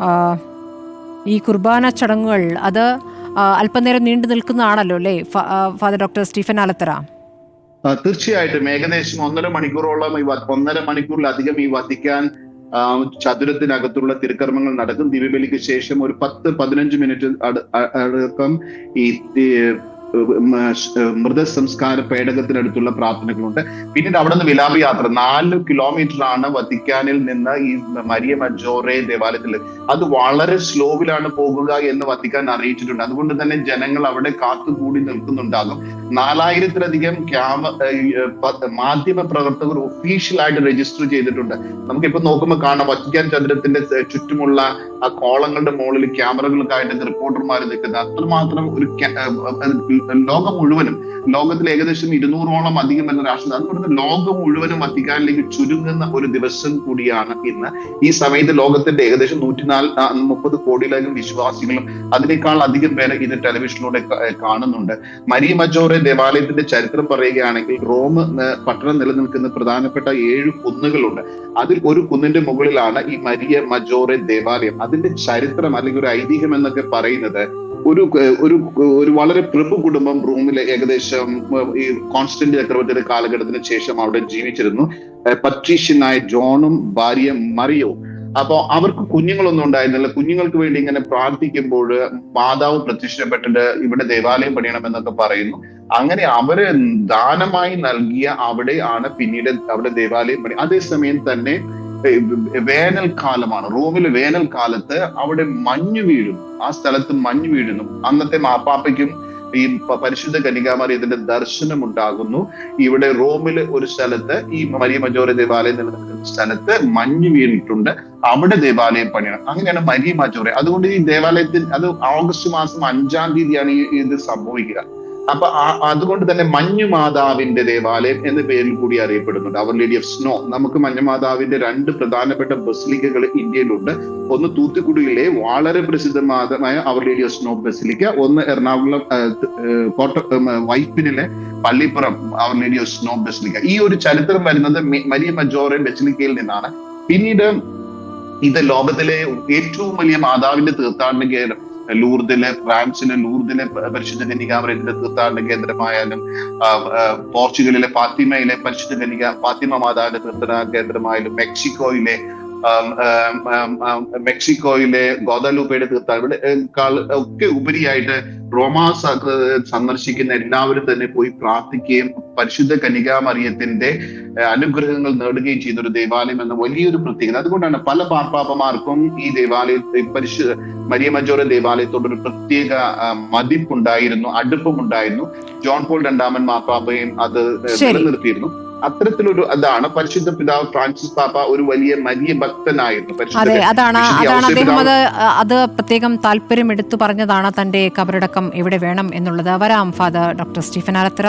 ആ, ഈ കുർബാന ചടങ്ങുകൾ അത് അല്പനേരം നീണ്ടു നിൽക്കുന്നതാണല്ലോ അല്ലേ ഫാദർ ഡോക്ടർ സ്റ്റീഫൻ ആലത്തറ? തീർച്ചയായിട്ടും ഏകദേശം 1.5 മണിക്കൂറോളം 1.5 മണിക്കൂറിലധികം ഈ വത്തിക്കാൻ ചതുരത്തിനകത്തുള്ള തിരുക്കർമ്മങ്ങൾ നടക്കും. ദിവ്യബലിക്ക് ശേഷം ഒരു 10-15 മിനിറ്റ് അടക്കം ഈ മൃതസംസ്കാര പേടകത്തിനടുത്തുള്ള പ്രാർത്ഥനകളുണ്ട്. പിന്നീട് അവിടെ നിന്ന് വിലാപ യാത്ര 4 കിലോമീറ്റർ ആണ് വത്തിക്കാനിൽ നിന്ന് ഈ മരിയ മജോറെ ദേവാലയത്തിൽ. അത് വളരെ സ്ലോവിലാണ് പോകുക എന്ന് വത്തിക്കാൻ അറിയിച്ചിട്ടുണ്ട്. അതുകൊണ്ട് തന്നെ ജനങ്ങൾ അവിടെ കാത്തുകൂടി നിൽക്കുന്നുണ്ടാകും. 4000-ലധികം മാധ്യമ പ്രവർത്തകർ ഒഫീഷ്യലായിട്ട് രജിസ്റ്റർ ചെയ്തിട്ടുണ്ട്. നമുക്കിപ്പോ നോക്കുമ്പോൾ കാണാം വത്തിക്കാൻ ചതുരത്തിന്റെ ചുറ്റുമുള്ള ആ കോളങ്ങളുടെ മുകളിൽ ക്യാമറകൾക്കായിട്ട് റിപ്പോർട്ടർമാർ നിൽക്കുന്നത്. അത്രമാത്രം ഒരു ലോകം മുഴുവനും, ലോകത്തിൽ ഏകദേശം 200ഓളം അധികം എന്ന രാഷ്ട്രം, അതുകൊണ്ട് ലോകം മുഴുവനും വത്തിക്കാനിലേക്ക് ചുരുങ്ങുന്ന ഒരു ദിവസം കൂടിയാണ് ഇന്ന്. ഈ സമയത്ത് ലോകത്തിന്റെ ഏകദേശം 130 കോടിയിലധികം വിശ്വാസികളും അതിനേക്കാൾ അധികം പേരെ ഇത് ടെലിവിഷനിലൂടെ കാണുന്നുണ്ട്. മരിയ മജോറെ ദേവാലയത്തിന്റെ ചരിത്രം പറയുകയാണെങ്കിൽ റോം പട്ടണം നിലനിൽക്കുന്ന പ്രധാനപ്പെട്ട 7 കുന്നുകളുണ്ട്. അതിൽ ഒരു കുന്നിന്റെ മുകളിലാണ് ഈ മരിയ മജോറെ ദേവാലയം. അതിന്റെ ചരിത്രം അല്ലെങ്കിൽ ഒരു ഐതിഹ്യം എന്നൊക്കെ പറയുന്നത് ഒരു വളരെ പ്രഭു കുടുംബം റോമിലെ ഏകദേശം ഈ കോൺസ്റ്റന്റ് ചക്രവർത്തിയുടെ കാലഘട്ടത്തിന് ശേഷം അവിടെ ജീവിച്ചിരുന്നു. പട്രീഷ്യനായ ജോണും ഭാര്യ മറിയോ. അപ്പൊ അവർക്ക് കുഞ്ഞുങ്ങളൊന്നും ഉണ്ടായിരുന്നില്ല. കുഞ്ഞുങ്ങൾക്ക് വേണ്ടി ഇങ്ങനെ പ്രാർത്ഥിക്കുമ്പോൾ മാതാവ് പ്രത്യക്ഷപ്പെട്ടിട്ട് ഇവിടെ ദേവാലയം പണിയണമെന്നൊക്കെ പറയുന്നു. അങ്ങനെ അവര് ദാനമായി നൽകിയ അവിടെയാണ് പിന്നീട് അവിടെ ദേവാലയം പണി. അതേസമയം തന്നെ വേനൽക്കാലമാണ്. റോമിലെ വേനൽക്കാലത്ത് അവിടെ മഞ്ഞ് വീഴും. ആ സ്ഥലത്ത് മഞ്ഞ് വീഴുന്നു. അന്നത്തെ മാപ്പാപ്പയ്ക്കും ഈ പരിശുദ്ധ കന്യകാമറിയത്തിന്റെ ദർശനം ഉണ്ടാകുന്നു. ഇവിടെ റോമില് ഒരു സ്ഥലത്ത് ഈ മരിയ മജോറെ ദേവാലയം നിലനിൽക്കുന്ന സ്ഥലത്ത് മഞ്ഞ് വീണിട്ടുണ്ട്. അവിടെ ദേവാലയം പണിയണം. അങ്ങനെയാണ് മരിയ മജോറെ. അതുകൊണ്ട് ഈ ദേവാലയത്തിൽ അത് ഓഗസ്റ്റ് മാസം 5-ാം തീയതിയാണ് ഇത് സംഭവിക്കുക. അപ്പൊ അതുകൊണ്ട് തന്നെ മഞ്ഞു മാതാവിന്റെ ദേവാലയം എന്ന പേരിൽ കൂടി അറിയപ്പെടുന്നുണ്ട്. അവർ ലേഡി ഓഫ് സ്നോ. നമുക്ക് മഞ്ഞുമാതാവിന്റെ 2 പ്രധാനപ്പെട്ട ബസിലിക്കകൾ ഇന്ത്യയിലുണ്ട്. ഒന്ന് തൂത്തുക്കുടിയിലെ വളരെ പ്രസിദ്ധമായ അവർ ലേഡി ഓഫ് സ്നോ ബസിലിക്ക, ഒന്ന് എറണാകുളം വൈപ്പിനിലെ പള്ളിപ്പുറം അവർ ലേഡി ഓഫ് സ്നോ ബസിലിക്ക. ഈ ഒരു ചരിത്രം വരുന്നത് മരിയ മജോറെ ബസിലിക്കയിൽ നിന്നാണ്. പിന്നീട് ഇത് ലോകത്തിലെ ഏറ്റവും വലിയ മാതാവിന്റെ തീർത്ഥാടന കേന്ദ്രം ലൂർദിലെ, ഫ്രാൻസിലെ ലൂർദിലെ പരിശുദ്ധ കന്യകാമറിയത്തിന്റെ തീർത്ഥാടന കേന്ദ്രമായാലും, പോർച്ചുഗലിലെ ഫാത്തിമയിലെ പരിശുദ്ധ ഫാത്തിമ മാതാവിന്റെ തീർത്ഥാടന കേന്ദ്രമായാലും, മെക്സിക്കോയിലെ ഗോദാലൂപ്പയുടെ തീർത്ഥാടനം ഒക്കെ ഉപരിയായിട്ട് റോമാ സന്ദർശിക്കുന്ന എല്ലാവരും തന്നെ പോയി പ്രാർത്ഥിക്കുകയും പരിശുദ്ധ കന്യകാമറിയത്തിന്റെ അനുഗ്രഹങ്ങൾ നേടുകയും ചെയ്ത ഒരു ദേവാലയം എന്ന വലിയൊരു പ്രത്യേകത. അതുകൊണ്ടാണ് പല മാർപ്പാപ്പമാർക്കും ഈ ദേവാലയത്തെ മരിയ മജോറെ ദേവാലയത്തോടൊരു പ്രത്യേക മതിപ്പുണ്ടായിരുന്നു, അടുപ്പമുണ്ടായിരുന്നു. ജോൺ പോൾ 2 മാർപ്പാപ്പയും അത് നിലനിർത്തിയിരുന്നു. അത്തരത്തിലൊരു അതാണ് പരിശുദ്ധ പിതാവ് ഫ്രാൻസിസ് പാപ്പ ഒരു വലിയ മരിയ ഭക്തനായിരുന്നു. അതെ, അതാണ് അദ്ദേഹം അത് പ്രത്യേകം താല്പര്യം എടുത്തു പറഞ്ഞതാണ് തന്റെ കബറടക്കം ഇവിടെ വേണം എന്നുള്ളത്. വരാം ഫാദർ ഡോക്ടർ സ്റ്റീഫൻ ആലത്തറ.